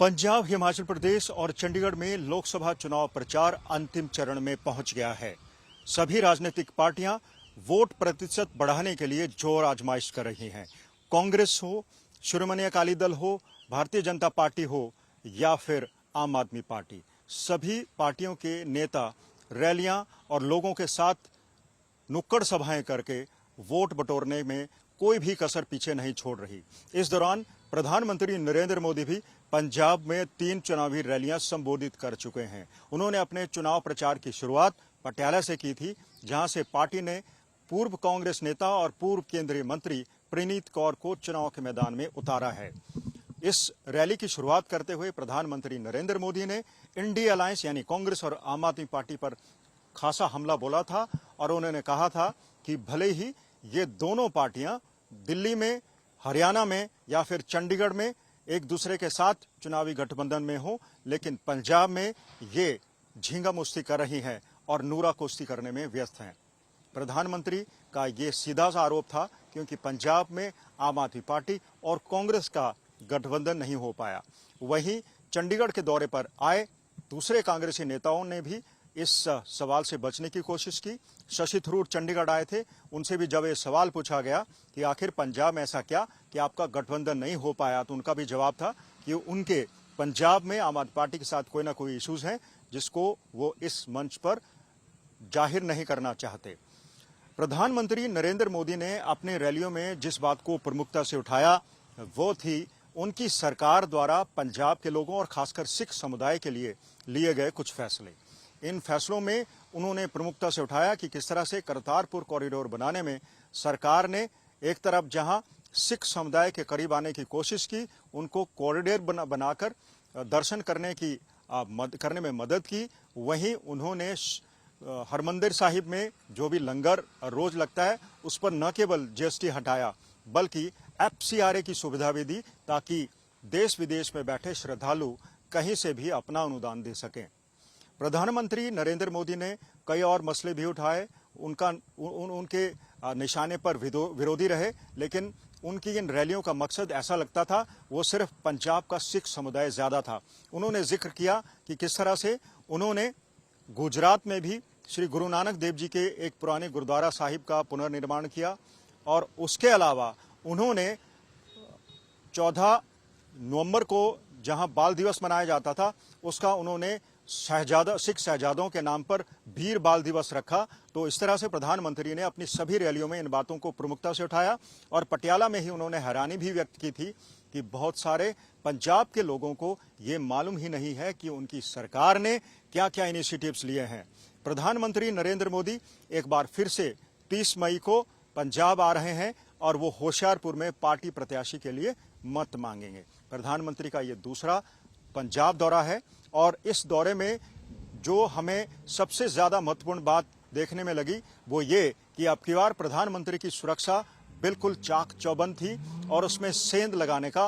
पंजाब, हिमाचल प्रदेश और चंडीगढ़ में लोकसभा चुनाव प्रचार अंतिम चरण में पहुंच गया है। सभी राजनीतिक पार्टियां वोट प्रतिशत बढ़ाने के लिए जोर आजमाइश कर रही हैं। कांग्रेस हो, शिरोमणि अकाली दल हो, भारतीय जनता पार्टी हो या फिर आम आदमी पार्टी, सभी पार्टियों के नेता रैलियां और लोगों के साथ नुक्कड़ सभाएं करके वोट बटोरने में कोई भी कसर पीछे नहीं छोड़ रही। इस दौरान प्रधानमंत्री नरेंद्र मोदी भी पंजाब में 3 चुनावी रैलियां संबोधित कर चुके हैं। उन्होंने अपने चुनाव प्रचार की शुरुआत पटियाला से की थी, जहां से पार्टी ने पूर्व कांग्रेस नेता और पूर्व केंद्रीय मंत्री प्रीनीत कौर को चुनाव के मैदान में उतारा है। इस रैली की शुरुआत करते हुए प्रधानमंत्री नरेंद्र मोदी ने इंडिया अलायंस यानी कांग्रेस और आम आदमी पार्टी पर खासा हमला बोला था और उन्होंने कहा था कि भले ही ये दोनों पार्टियां दिल्ली में, हरियाणा में या फिर चंडीगढ़ में एक दूसरे के साथ चुनावी गठबंधन में हो, लेकिन पंजाब में ये झींगा मुश्ती कर रही हैं और नूरा कुश्ती करने में व्यस्त हैं। प्रधानमंत्री का ये सीधा सा आरोप था, क्योंकि पंजाब में आम आदमी पार्टी और कांग्रेस का गठबंधन नहीं हो पाया। वहीं चंडीगढ़ के दौरे पर आए दूसरे कांग्रेसी नेताओं ने भी इस सवाल से बचने की कोशिश की। शशि थरूर चंडीगढ़ आए थे, उनसे भी जब ये सवाल पूछा गया कि आखिर पंजाब में ऐसा क्या कि आपका गठबंधन नहीं हो पाया, तो उनका भी जवाब था कि उनके पंजाब में आम आदमी पार्टी के साथ कोई ना कोई इश्यूज हैं जिसको वो इस मंच पर जाहिर नहीं करना चाहते। प्रधानमंत्री नरेंद्र मोदी ने अपने रैलियों में जिस बात को प्रमुखता से उठाया वो थी उनकी सरकार द्वारा पंजाब के लोगों और खासकर सिख समुदाय के लिए लिए गए कुछ फैसले। इन फैसलों में उन्होंने प्रमुखता से उठाया कि किस तरह से करतारपुर कॉरिडोर बनाने में सरकार ने एक तरफ जहां सिख समुदाय के करीब आने की कोशिश की, उनको कॉरिडोर बनाकर दर्शन करने में मदद की, वहीं उन्होंने हरमंदिर साहिब में जो भी लंगर रोज लगता है उस पर न केवल जीएसटी हटाया बल्कि एफसीआरए की सुविधा भी दी, ताकि देश विदेश में बैठे श्रद्धालु कहीं से भी अपना अनुदान दे सकें। प्रधानमंत्री नरेंद्र मोदी ने कई और मसले भी उठाए, उनके निशाने पर विरोधी रहे, लेकिन उनकी इन रैलियों का मकसद ऐसा लगता था वो सिर्फ पंजाब का सिख समुदाय ज्यादा था। उन्होंने जिक्र किया कि किस तरह से उन्होंने गुजरात में भी श्री गुरु नानक देव जी के एक पुराने गुरुद्वारा साहिब का पुनर्निर्माण किया और उसके अलावा उन्होंने 14 नवंबर को जहां बाल दिवस मनाया जाता था उसका उन्होंने सिख शहजादों के नाम पर वीर बाल दिवस रखा। तो इस तरह से प्रधानमंत्री ने अपनी सभी रैलियों में इन बातों को प्रमुखता से उठाया और पटियाला में ही उन्होंने हैरानी भी व्यक्त की थी कि बहुत सारे पंजाब के लोगों को ये मालूम ही नहीं है कि उनकी सरकार ने क्या क्या इनिशिएटिव्स लिए हैं। प्रधानमंत्री नरेंद्र मोदी एक बार फिर से 30 मई को पंजाब आ रहे हैं और वो होशियारपुर में पार्टी प्रत्याशी के लिए मत मांगेंगे। प्रधानमंत्री का ये दूसरा पंजाब दौरा है और इस दौरे में जो हमें सबसे ज्यादा महत्वपूर्ण बात देखने में लगी वो ये कि अब की बार प्रधानमंत्री की सुरक्षा बिल्कुल चाक चौबंद थी और उसमें सेंध लगाने का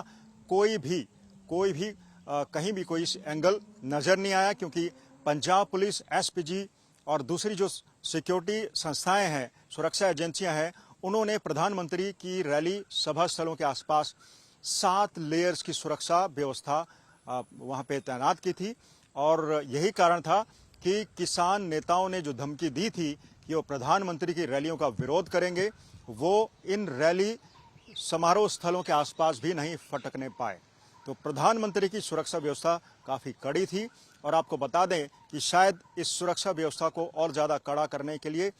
कोई भी कहीं भी कोई एंगल नजर नहीं आया, क्योंकि पंजाब पुलिस, एसपीजी और दूसरी जो सिक्योरिटी संस्थाएं हैं, सुरक्षा एजेंसियां हैं, उन्होंने प्रधानमंत्री की रैली सभा स्थलों के आसपास 7 लेयर्स की सुरक्षा व्यवस्था वहां पे तैनात की थी। और यही कारण था कि किसान नेताओं ने जो धमकी दी थी कि वो प्रधानमंत्री की रैलियों का विरोध करेंगे, वो इन रैली समारोह स्थलों के आसपास भी नहीं फटकने पाए। तो प्रधानमंत्री की सुरक्षा व्यवस्था काफी कड़ी थी और आपको बता दें कि शायद इस सुरक्षा व्यवस्था को और ज्यादा कड़ा करने के लिए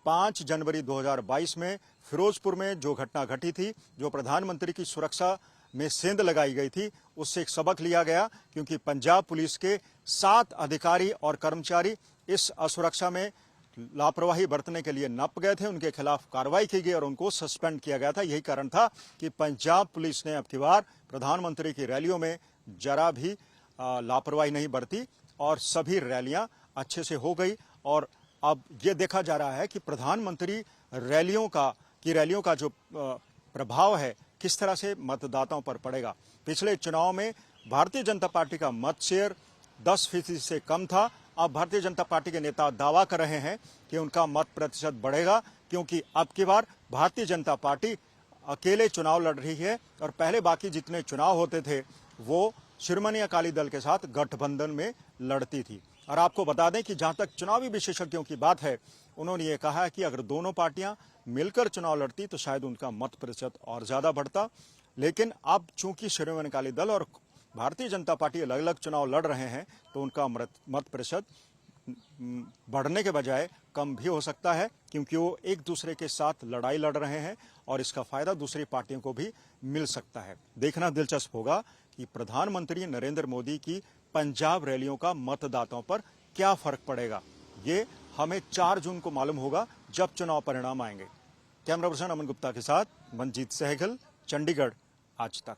5 जनवरी 2022 में फिरोजपुर में जो घटना घटी थी, जो प्रधानमंत्री की सुरक्षा में सेंध लगाई गई थी, उससे एक सबक लिया गया, क्योंकि पंजाब पुलिस के 7 अधिकारी और कर्मचारी इस असुरक्षा में लापरवाही बरतने के लिए नप गए थे। उनके खिलाफ कार्रवाई की गई और उनको सस्पेंड किया गया था। यही कारण था कि पंजाब पुलिस ने अब की बार प्रधानमंत्री की रैलियों में जरा भी लापरवाही नहीं बरती और सभी रैलियां अच्छे से हो गई। और अब ये देखा जा रहा है कि प्रधानमंत्री रैलियों का जो प्रभाव है किस तरह से मतदाताओं पर पड़ेगा। पिछले चुनाव में भारतीय जनता पार्टी का मत शेयर 10% से कम था। अब भारतीय जनता पार्टी के नेता दावा कर रहे हैं कि उनका मत प्रतिशत बढ़ेगा, क्योंकि अब की बार भारतीय जनता पार्टी अकेले चुनाव लड़ रही है और पहले बाकी जितने चुनाव होते थे वो शिरोमणि अकाली दल के साथ गठबंधन में लड़ती थी। और आपको बता दें कि जहां तक चुनावी विशेषज्ञों की बात है, उन्होंने ये कहा है कि अगर दोनों पार्टियां मिलकर चुनाव लड़ती तो शायद उनका मत प्रतिशत और ज्यादा बढ़ता। लेकिन अब चूंकि शिरोमणि अकाली दल और भारतीय जनता पार्टी अलग अलग चुनाव लड़ रहे हैं, तो उनका मत प्रतिशत बढ़ने के बजाय कम भी हो सकता है, क्योंकि वो एक दूसरे के साथ लड़ाई लड़ रहे हैं और इसका फायदा दूसरी पार्टियों को भी मिल सकता है। देखना दिलचस्प होगा कि प्रधानमंत्री नरेंद्र मोदी की पंजाब रैलियों का मतदाताओं पर क्या फर्क पड़ेगा। ये हमें 4 जून को मालूम होगा, जब चुनाव परिणाम आएंगे। कैमरा पर्सन अमन गुप्ता के साथ मंजीत सहगल, चंडीगढ़, आज तक।